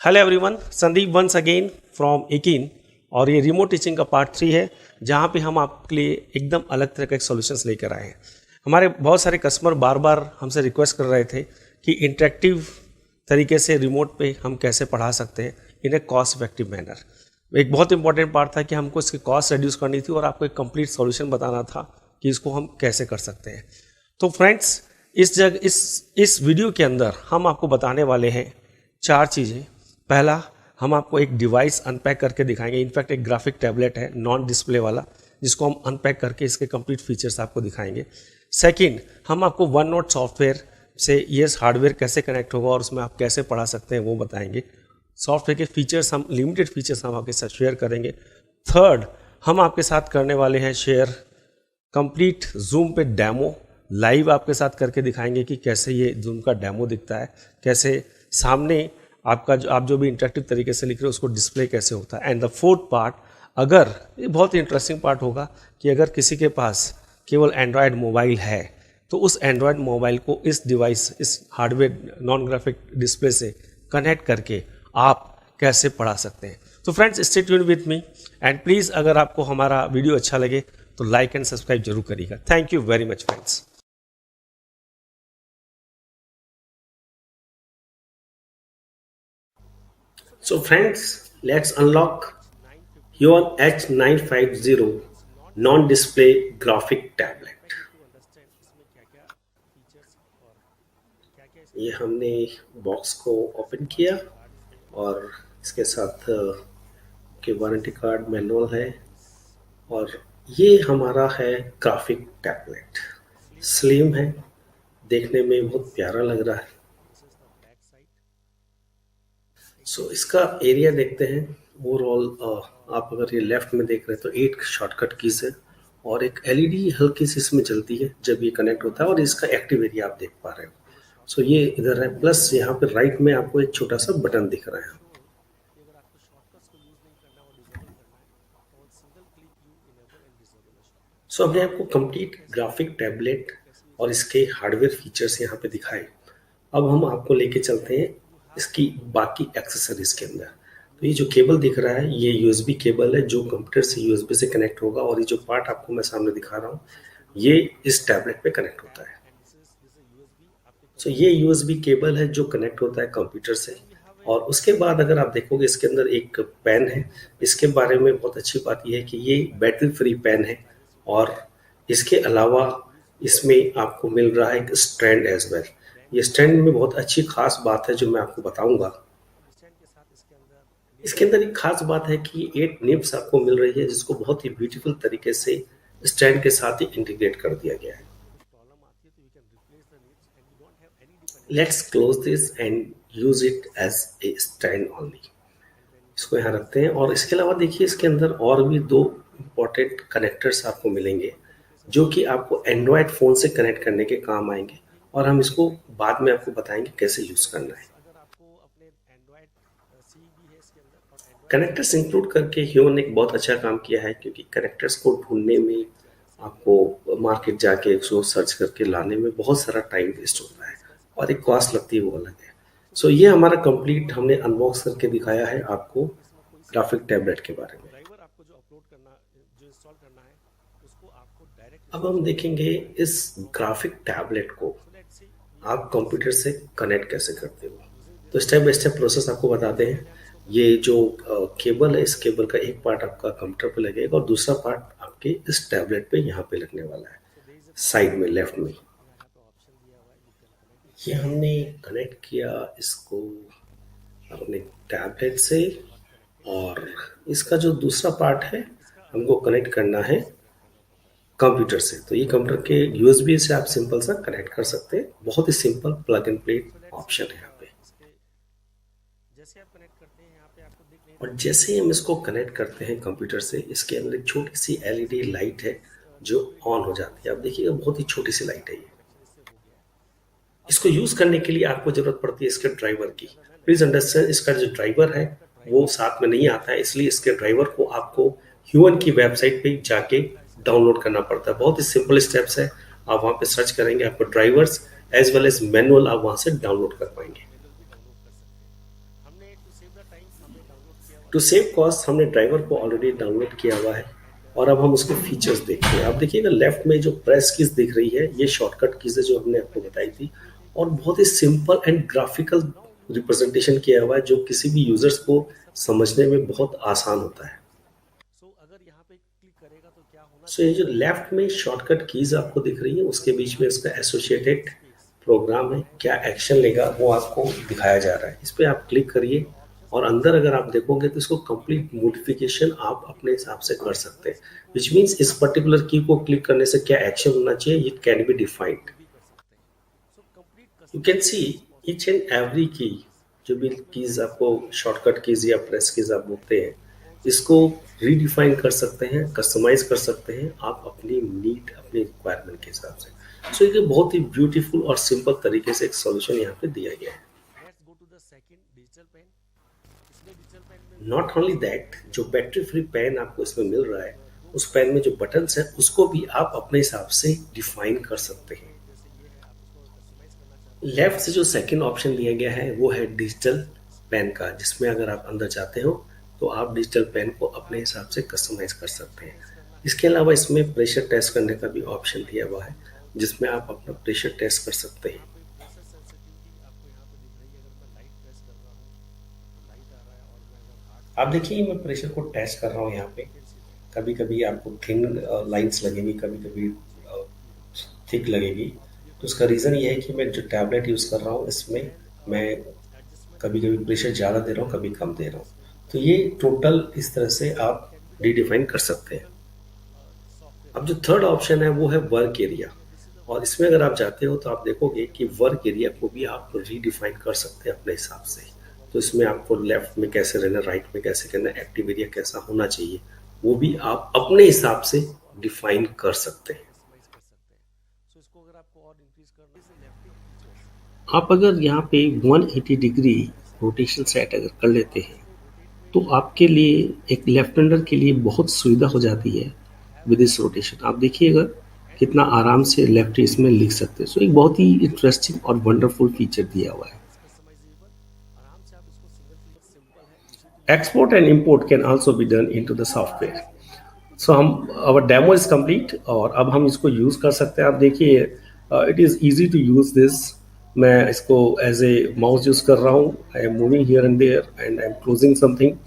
Hello everyone, Sandeep once again from एकिन। और ये रिमोट टीचिंग का पार्ट 3 है, जहाँ पे हम आपके लिए एकदम अलग तरह के सॉल्यूशंस लेकर आए हैं। हमारे बहुत सारे कस्टमर बार बार हमसे रिक्वेस्ट कर रहे थे कि इंटरेक्टिव तरीके से रिमोट पे हम कैसे पढ़ा सकते हैं इन ए कॉस्ट इफेक्टिव मैनर। एक बहुत इंपॉर्टेंट पार्ट था कि हमको इसकी कॉस्ट रिड्यूस करनी थी और आपको एक कंप्लीट सॉल्यूशन बताना था कि इसको हम कैसे कर सकते हैं। तो फ्रेंड्स, इस वीडियो के अंदर हम आपको बताने वाले हैं 4 चीज़ें। पहला, हम आपको एक डिवाइस अनपैक करके दिखाएंगे। इनफैक्ट एक ग्राफिक टैबलेट है नॉन डिस्प्ले वाला, जिसको हम अनपैक करके इसके कंप्लीट फीचर्स आपको दिखाएंगे। सेकंड, हम आपको वन नोट सॉफ्टवेयर से ये हार्डवेयर कैसे कनेक्ट होगा और उसमें आप कैसे पढ़ा सकते हैं वो बताएंगे। सॉफ्टवेयर के फीचर्स, हम लिमिटेड फीचर्स हम आपके साथ शेयर करेंगे। थर्ड, हम आपके साथ करने वाले हैं शेयर कंप्लीट जूम पे डेमो, लाइव आपके साथ करके दिखाएंगे कि कैसे ये जूम का डेमो दिखता है, कैसे सामने आप जो भी इंटरेक्टिव तरीके से लिख रहे हो उसको डिस्प्ले कैसे होता है। एंड द फोर्थ पार्ट, अगर ये बहुत ही इंटरेस्टिंग पार्ट होगा कि अगर किसी के पास केवल एंड्रॉयड मोबाइल है तो उस एंड्रॉयड मोबाइल को इस डिवाइस, इस हार्डवेयर नॉन ग्राफिक डिस्प्ले से कनेक्ट करके आप कैसे पढ़ा सकते हैं। तो friends, stay tuned with me and please अगर आपको हमारा वीडियो अच्छा लगे तो लाइक एंड सब्सक्राइब जरूर करिएगा। Thank you very much friends. So friends, let's unlock your H950 non-display graphic tablet। ये हमने बॉक्स को ओपन किया और इसके साथ के वारंटी कार्ड, मैनुअल है और ये हमारा है ग्राफिक टैबलेट। स्लिम है, देखने में बहुत प्यारा लग रहा है। सो इसका एरिया देखते हैं। ओवरऑल आप अगर ये लेफ्ट में देख रहे हैं तो 8 शॉर्टकट कीज है और एक एलईडी हल्की सी इसमें जलती है जब ये कनेक्ट होता है और इसका एक्टिव एरिया आप देख पा रहे हो। सो ये इधर है, प्लस यहाँ पे राइट में आपको एक छोटा सा बटन दिख रहा है। सो हमने आपको कंप्लीट ग्राफिक टैबलेट और इसके हार्डवेयर फीचर्स यहाँ पे दिखाए। अब हम आपको लेके चलते हैं इसकी बाकी एक्सेसरीज के अंदर। तो ये जो केबल दिख रहा है ये यूएसबी केबल है जो कंप्यूटर से यूएसबी से कनेक्ट होगा और ये जो पार्ट आपको मैं सामने दिखा रहा हूँ ये इस टैबलेट पे कनेक्ट होता है। सो ये यूएसबी केबल है जो कनेक्ट होता है कंप्यूटर से। और उसके बाद अगर आप देखोगे इसके अंदर एक पेन है। इसके बारे में बहुत अच्छी बात यह है कि ये बैटरी फ्री पेन है और इसके अलावा इसमें आपको मिल रहा है एक स्टैंड एज वेल। ये स्टैंड में बहुत अच्छी खास बात है जो मैं आपको बताऊंगा। इसके अंदर एक खास बात है कि 8 निब्स आपको मिल रही है जिसको बहुत ही ब्यूटीफुल तरीके से स्टैंड के साथ ही इंटीग्रेट कर दिया गया है। Let's close this and use it as a stand only. इसको यहाँ रखते हैं और इसके अलावा देखिए इसके अंदर और भी 2 इंपॉर्टेंट कनेक्टर्स आपको मिलेंगे जो कि आपको एंड्रॉयड फ़ोन से कनेक्ट करने के काम आएंगे और हम इसको बाद में आपको बताएंगे कैसे यूज़ करना है। कनेक्टर्स इंक्लूड करके ह्यूमन ने एक बहुत अच्छा काम किया है क्योंकि कनेक्टर्स को ढूंढने में आपको मार्केट जाके उसको सर्च करके लाने में बहुत सारा टाइम वेस्ट होता है और एक कॉस्ट लगती है, वो अलग है। सो ये हमारा कंप्लीट हमने अनबॉक्स करके दिखाया है आपको ग्राफिक टैबलेट के बारे में। अब हम देखेंगे इस ग्राफिक टैबलेट को आप कंप्यूटर से कनेक्ट कैसे करते हो। तो स्टेप बाय स्टेप प्रोसेस आपको बताते हैं। ये जो केबल है, इस केबल का एक पार्ट आपका कंप्यूटर पे लगेगा और दूसरा पार्ट आपके इस टैबलेट पे यहाँ पे लगने वाला है साइड में, लेफ्ट में। ये हमने कनेक्ट किया इसको अपने टैबलेट से और इसका जो दूसरा पार्ट है हमको कनेक्ट करना है कंप्यूटर से। तो ये कंप्यूटर के यूएसबी से आप सिंपल सा कनेक्ट कर सकते हैं। बहुत ही simple plug and play option है यहाँ पे। और जैसे ही हम इसको कनेक्ट करते हैं कंप्यूटर से, इसके अंदर एक छोटी सी एलईडी लाइट है जो ऑन हो जाती है। आप देखिएगा बहुत ही छोटी सी लाइट है ये। इसको यूज करने के लिए आपको जरूरत पड़ती है इसके ड्राइवर की। प्लीज अंडरस्टैंड, इसका जो ड्राइवर है वो साथ में नहीं आता है, इसलिए इसके ड्राइवर को आपको ह्यूमन की वेबसाइट पे जाके डाउनलोड करना पड़ता है। बहुत ही सिंपल स्टेप्स है। आप वहाँ पे सर्च करेंगे, आपको drivers as well as manual आप वहाँ से डाउनलोड कर पाएंगे। टू सेव कॉस्ट हमने ड्राइवर को ऑलरेडी डाउनलोड किया हुआ है और अब हम उसके फीचर्स देखते हैं। आप देखिएगा लेफ्ट में जो प्रेस कीज दिख रही है ये शॉर्टकट कीज है जो हमने आपको बताई थी और बहुत ही सिंपल एंड ग्राफिकल रिप्रेजेंटेशन किया हुआ है जो किसी भी यूजर्स को समझने में बहुत आसान होता है। सो ये जो लेफ्ट में शॉर्टकट कीज आपको दिख रही है उसके बीच में उसका एसोसिएटेड प्रोग्राम है, क्या एक्शन लेगा वो आपको दिखाया जा रहा है। इस पर आप क्लिक करिए और अंदर अगर आप देखोगे तो इसको कंप्लीट मॉडिफिकेशन आप अपने हिसाब से कर सकते हैं, विच मीन्स इस पर्टिकुलर की को क्लिक करने से क्या एक्शन होना चाहिए it can be defined. You can see each and every की, जो भी कीज आपको शॉर्टकट कीज या प्रेस कीज आप बोलते हैं, इसको रीडिफाइन कर सकते हैं, कस्टमाइज कर सकते हैं आप अपनी नीड अपनी रिक्वायरमेंट के हिसाब से। सो ये बहुत ही ब्यूटीफुल और सिंपल तरीके से एक सॉल्यूशन यहाँ पे दिया गया है। नॉट ओनली दैट, जो बैटरी फ्री पेन आपको इसमें मिल रहा है उस पेन में जो बटन्स है उसको भी आप अपने हिसाब से डिफाइन कर सकते हैं। लेफ्ट से जो सेकंड ऑप्शन दिया गया है वो है डिजिटल पेन का, जिसमें अगर आप अंदर जाते हो तो आप डिजिटल पेन को अपने हिसाब से कस्टमाइज कर सकते हैं। इसके अलावा इसमें प्रेशर टेस्ट करने का भी ऑप्शन दिया हुआ है जिसमें आप अपना प्रेशर टेस्ट कर सकते हैं। आप देखिए मैं प्रेशर को टेस्ट कर रहा हूँ यहाँ पे। कभी कभी आपको थिन लाइंस लगेंगी, कभी कभी थिक लगेगी। तो उसका रीज़न ये है कि मैं जो टैबलेट यूज़ कर रहा हूँ इसमें मैं कभी कभी प्रेशर ज़्यादा दे रहा हूँ, कभी कम दे रहा हूँ। तो ये टोटल इस तरह से आप रीडिफाइन कर सकते हैं। अब जो थर्ड ऑप्शन है वो है वर्क एरिया, और इसमें अगर आप जाते हो तो आप देखोगे कि वर्क एरिया को भी आप रीडिफाइन कर सकते हैं अपने हिसाब से। तो इसमें आपको लेफ्ट में कैसे रहना, राइट में कैसे करना, एक्टिव एरिया कैसा होना चाहिए, वो भी आप अपने हिसाब से डिफाइन कर सकते हैं। आप अगर यहाँ पे 180 डिग्री रोटेशन सेट अगर कर लेते हैं तो आपके लिए एक लेफ्ट हैंडर के लिए बहुत सुविधा हो जाती है विद दिस रोटेशन। आप देखिएगा कितना आराम से लेफ्ट इसमें लिख सकते हैं। सो एक बहुत ही इंटरेस्टिंग और वंडरफुल फीचर दिया हुआ है। Export and import can also be done into the software. So हम आवर डेमो इज कंप्लीट और अब हम इसको यूज़ कर सकते हैं। आप देखिए it is easy to use this. मैं इसको एज ए माउस यूज़ कर रहा हूँ। I am moving here and there and I am closing something,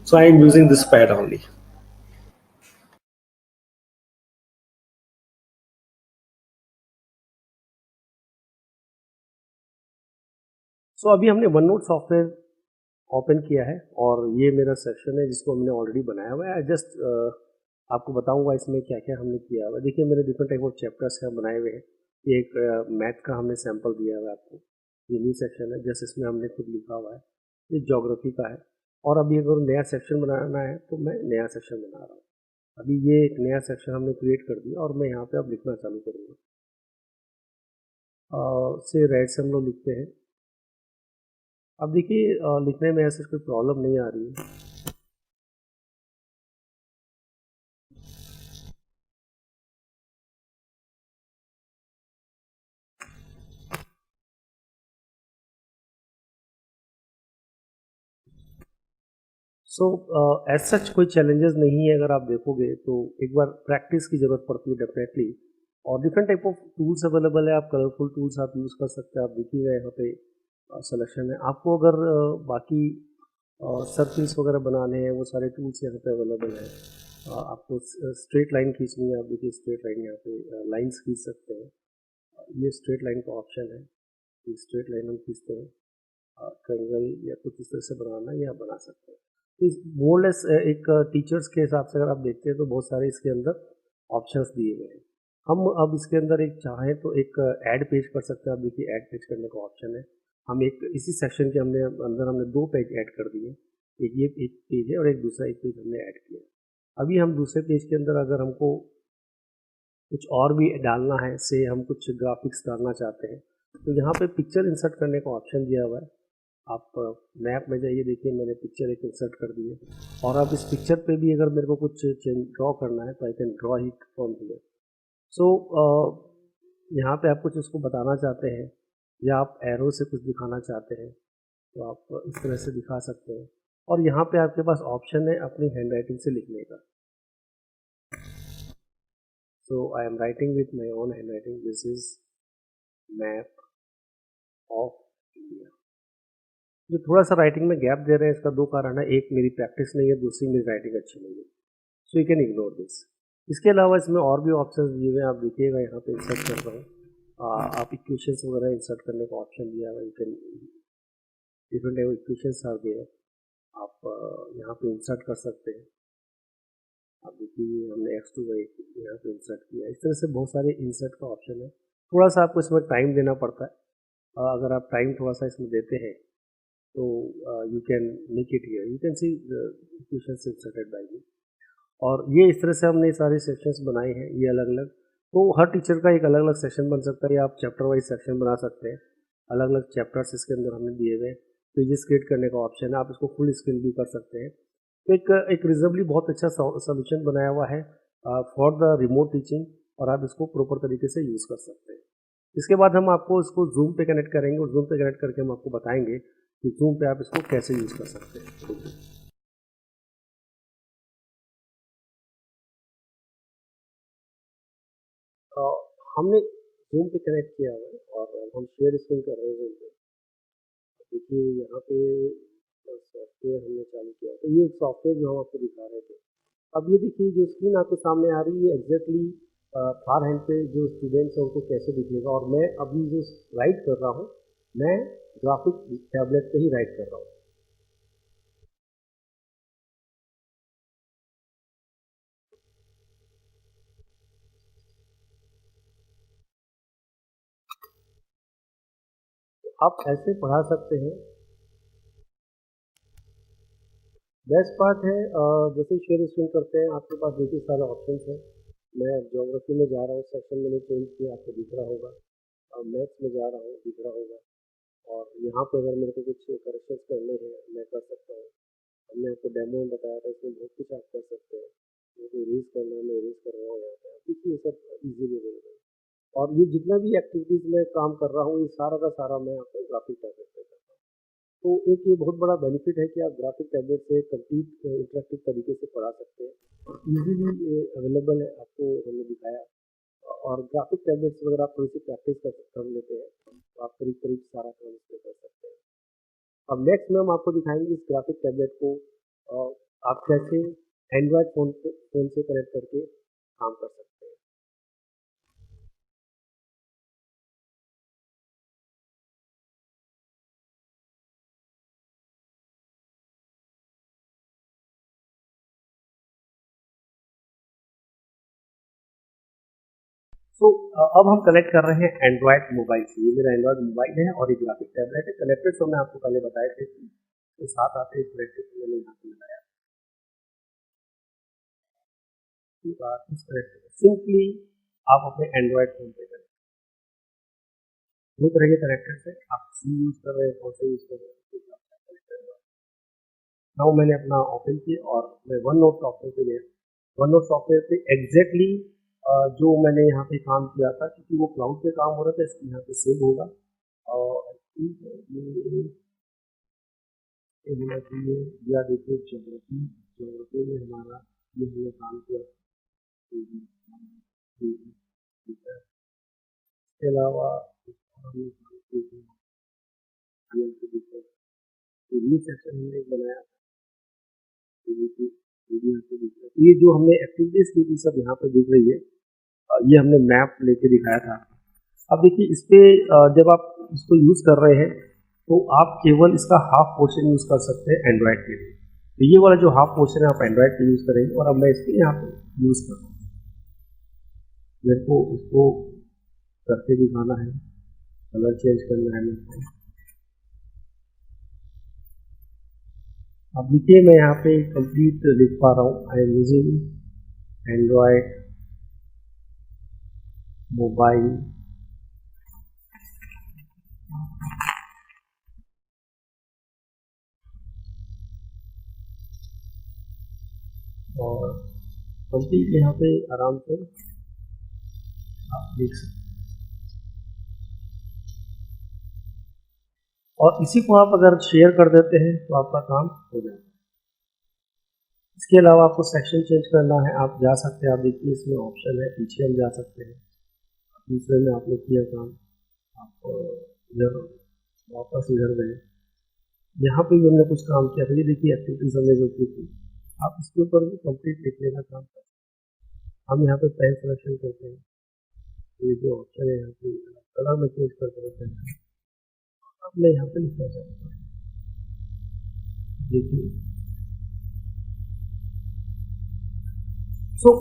so I am using this pad only. So अभी हमने वन नोट सॉफ्टवेयर ओपन किया है और ये मेरा सेशन है जिसको हमने ऑलरेडी बनाया हुआ है। जस्ट आपको बताऊंगा इसमें क्या क्या हमने किया हुआ है। देखिए मेरे डिफरेंट टाइप ऑफ चैप्टर्स हैं बनाए हुए हैं। ये एक मैथ का हमने सैम्पल दिया हुआ है आपको, ये न्यू सेक्शन है जस्ट इसमें हमने खुद लिखा हुआ है। ये ज्योग्राफी का है और अभी अगर नया सेक्शन बनाना है तो मैं नया सेक्शन बना रहा हूँ। अभी ये एक नया सेक्शन हमने क्रिएट कर दिया और मैं यहाँ पे अब लिखना चालू करूँगा। से राइट से हम लोग लिखते हैं। अब देखिए लिखने में ऐसे कोई प्रॉब्लम नहीं आ रही है। सो एज सच कोई चैलेंजेस नहीं है। अगर आप देखोगे तो एक बार प्रैक्टिस की ज़रूरत पड़ती है डेफिनेटली। और different type of tools available है, आप कलरफुल टूल्स आप यूज़ कर सकते हैं। आप देखिएगा यहाँ पे सिलेक्शन है। आपको अगर बाकी सर्किल्स वगैरह बनाने हैं वो सारे टूल्स यहाँ पे अवेलेबल है। आपको स्ट्रेट लाइन खींचनी है, आप देखिए स्ट्रेट लाइन यहाँ पे लाइन्स खींच सकते हैं। ये स्ट्रेट लाइन का ऑप्शन है, ये स्ट्रेट लाइन हम खींचते हैं। ट्रायंगल या कुछ इस तरह से बनाना है या बना सकते हैं। तो मोरलेस एक टीचर्स के हिसाब से अगर आप देखते हैं तो बहुत सारे इसके अंदर ऑप्शंस दिए गए हैं। हम अब इसके अंदर एक चाहें तो एक ऐड पेज कर सकते हैं। आप देखिए ऐड पेज करने का ऑप्शन है। हम एक इसी सेक्शन के हमने दो पेज ऐड कर दिए। एक ये एक पेज है और एक दूसरा एक पेज हमने ऐड किया। अभी हम दूसरे पेज के अंदर अगर हमको कुछ और भी डालना है, से हम कुछ ग्राफिक्स डालना चाहते हैं तो यहाँ पे पिक्चर इंसर्ट करने का ऑप्शन दिया हुआ है। आप मैप में जाइए, देखिए मैंने पिक्चर एक इंसर्ट कर दी है। और अब इस पिक्चर पे भी अगर मेरे को कुछ चेंज ड्रॉ करना है तो I can draw it from here. So यहाँ पे आप कुछ उसको बताना चाहते हैं या आप एरो से कुछ दिखाना चाहते हैं तो आप इस तरह से दिखा सकते हैं। और यहाँ पे आपके पास ऑप्शन है अपनी हैंड राइटिंग से लिखने का। So I am writing with my own hand writing, this is map of India. जो थोड़ा सा राइटिंग में गैप दे रहे हैं इसका दो कारण है, एक मेरी प्रैक्टिस नहीं है, दूसरी मेरी राइटिंग अच्छी नहीं है, so you can ignore this. इसके अलावा इसमें और भी ऑप्शंस दिए हुए हैं, आप देखिएगा यहाँ पे इंसर्ट कर रहा हूँ, आप इक्वेशंस वगैरह इंसर्ट करने का ऑप्शन दिया हुआ, you can different equations are there, आप यहाँ पे इंसर्ट कर सकते हैं। आप देखिए हमने x2 यहाँ पे इंसर्ट किया, इस तरह से बहुत सारे इंसर्ट का ऑप्शन है। थोड़ा सा आपको इसमें टाइम देना पड़ता है, अगर आप टाइम थोड़ा सा इसमें देते हैं तो you can make it here, you can see equations inserted by you. और ये इस तरह से हमने सारे सेक्शंस बनाए हैं, ये अलग अलग, तो हर टीचर का एक अलग अलग सेक्शन बन सकता है, या आप चैप्टर वाइज सेक्शन बना सकते हैं। अलग अलग चैप्टर्स इसके अंदर हमने दिए हुए, पेजेस क्रिएट करने का ऑप्शन है, आप इसको फुल स्क्रीन भी कर सकते हैं। तो एक रिजनेबली बहुत अच्छा सोल्यूशन बनाया हुआ है फॉर द रिमोट टीचिंग, और आप इसको प्रॉपर तरीके से यूज़ कर सकते हैं। इसके बाद हम आपको इसको जूम पे कनेक्ट करेंगे, और जूम पे कनेक्ट करके हम आपको बताएंगे कि जूम पे आप इसको कैसे यूज़ कर सकते हैं। हमने जूम पे कनेक्ट किया हुआ है और हम शेयर स्क्रीन कर रहे हैं जूम पे। देखिए यहाँ पे सॉफ्टवेयर हमने चालू किया, तो ये एक सॉफ्टवेयर जो हम आपको दिखा रहे थे। अब ये देखिए जो स्क्रीन आपके सामने आ रही है, एग्जैक्टली फार हैंड पे जो स्टूडेंट्स हैं उनको कैसे दिखेगा, और मैं अभी जो राइट कर रहा हूँ मैं ग्राफिक टैबलेट पे ही राइट कर रहा हूँ। आप ऐसे पढ़ा सकते हैं। बेस्ट पार्ट है जैसे शेयर स्क्रीन करते हैं आपके पास देखिए सारे ऑप्शंस हैं। मैं ज्योग्राफी में जा रहा हूँ, सेक्शन मैंने चेंज किया, आपको दिख रहा होगा, और मैथ्स में जा रहा हूँ, दिख रहा होगा। और यहाँ पे अगर मेरे को कुछ करेक्शंस करने हैं मैं कर सकता हूँ। हमने आपको डेमो में बताया था, इसमें बहुत कुछ आप कर सकते हैं। मुझे इरेज करना है, मैं इरेज कर रहा हूँ यहाँ पे, देखिए ये सब इजीली अवेलेबल है। और ये जितना भी एक्टिविटीज़ में काम कर रहा हूँ ये सारा का सारा मैं आपको ग्राफिक टैबलेट पे करता हूँ। तो एक ये बहुत बड़ा बेनिफिट है कि आप ग्राफिक टैबलेट से कंप्लीट इंटरेक्टिव तरीके से पढ़ा सकते हैं, और ईजीली अवेलेबल है, आपको हमने दिखाया। और ग्राफिक टैबलेट्स वगैरह आप थोड़ी सी प्रैक्टिस कर लेते हैं तो आप करीब करीब सारा काम इसमें कर सकते हैं। अब नेक्स्ट में हम आपको दिखाएंगे इस ग्राफिक टैबलेट को आप कैसे एंड्रॉयड फ़ोन से कनेक्ट करके काम कर सकते हैं। तो अब हम कनेक्ट कर रहे हैं एंड्रॉयड मोबाइल से। ये मेरा एंड्रॉयड मोबाइल है और एक ग्राफिक टैबलेट है। कनेक्टेड तो मैं आपको पहले बताए थे कि इसके साथ आते हैं, कनेक्टेड तो मैंने यहाँ पे लगाया। सिंपली आप अपने एंड्रॉयड फोन पे करें, दो तरह के कनेक्टर से आप सी यूज कर रहे हैं, कौन से यूज कर रहे हैं। नाउ मैंने अपना ओपन किया और मैं वन नोट सॉफ्टवेयर पे गया। वन नोट सॉफ्टवेयर पे एग्जैक्टली जो मैंने यहाँ पे काम किया था, क्योंकि वो क्लाउड पे काम हो रहा था, इसलिए यहाँ पे सेव होगा। और ये होना चाहिए, या देखिए ज्योग्राफी, ज्योग्राफी में हमारा ये हमने काम किया। इसके अलावा ये सेक्शन हमने बनाया, ये जो हमने एक्टिविटीज की थी सब यहाँ पे दिख रही है। ये हमने मैप लेके दिखाया था। अब देखिए इस पे जब आप इसको यूज कर रहे हैं तो आप केवल इसका हाफ पोर्शन यूज कर सकते हैं एंड्रॉयड के लिए। तो ये वाला जो हाफ पोर्शन है आप एंड्रॉयड पे यूज करेंगे, और अब मैं इसको यहाँ पे यूज कर रहा हूँ। मेरे को इसको करके दिखाना है, कलर चेंज करना है मेरे को। अब देखिए मैं यहाँ पे कंप्लीट लिख पा रहा हूँ, I am using Android mobile और कंप्लीट यहाँ पे आराम से आप देख सकते हैं। और इसी को आप अगर शेयर कर देते हैं तो आपका काम हो जाएगा। इसके अलावा आपको सेक्शन चेंज करना है, आप जा सकते हैं। आप देखिए इसमें ऑप्शन है, पीछे हम जा सकते हैं। दूसरे में आपने किया काम, आप इधर वापस इधर गए, यहाँ पे भी हमने कुछ काम किया था। ये देखिए एक्टिविटीज हमने जो की थी, आप इसके ऊपर भी कंप्लीट लिखने का काम करते हैं। हम यहाँ पे पेन सिलेक्शन करते हैं, ये जो ऑप्शन है यहाँ पे कलर में चेंज करते रहते हैं। अब मैं यहाँ पे लिखना चाहता हूँ, देखिए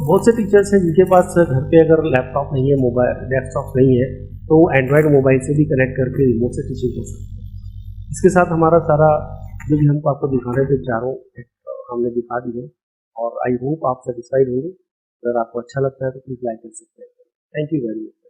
बहुत से टीचर्स हैं जिनके पास घर पे अगर लैपटॉप नहीं है, मोबाइल डेस्कटॉप नहीं है, तो वो एंड्रॉयड मोबाइल से भी कनेक्ट करके रिमोट से टीचिंग कर सकते हैं। इसके साथ हमारा सारा जो भी हमको आपको दिखा रहे थे चारों हमने दिखा दी है, और आई होप आप सेटिस्फाइड होंगे। अगर आपको अच्छा लगता है तो प्लीज़ लाइक कर सकते हैं। Thank you very much.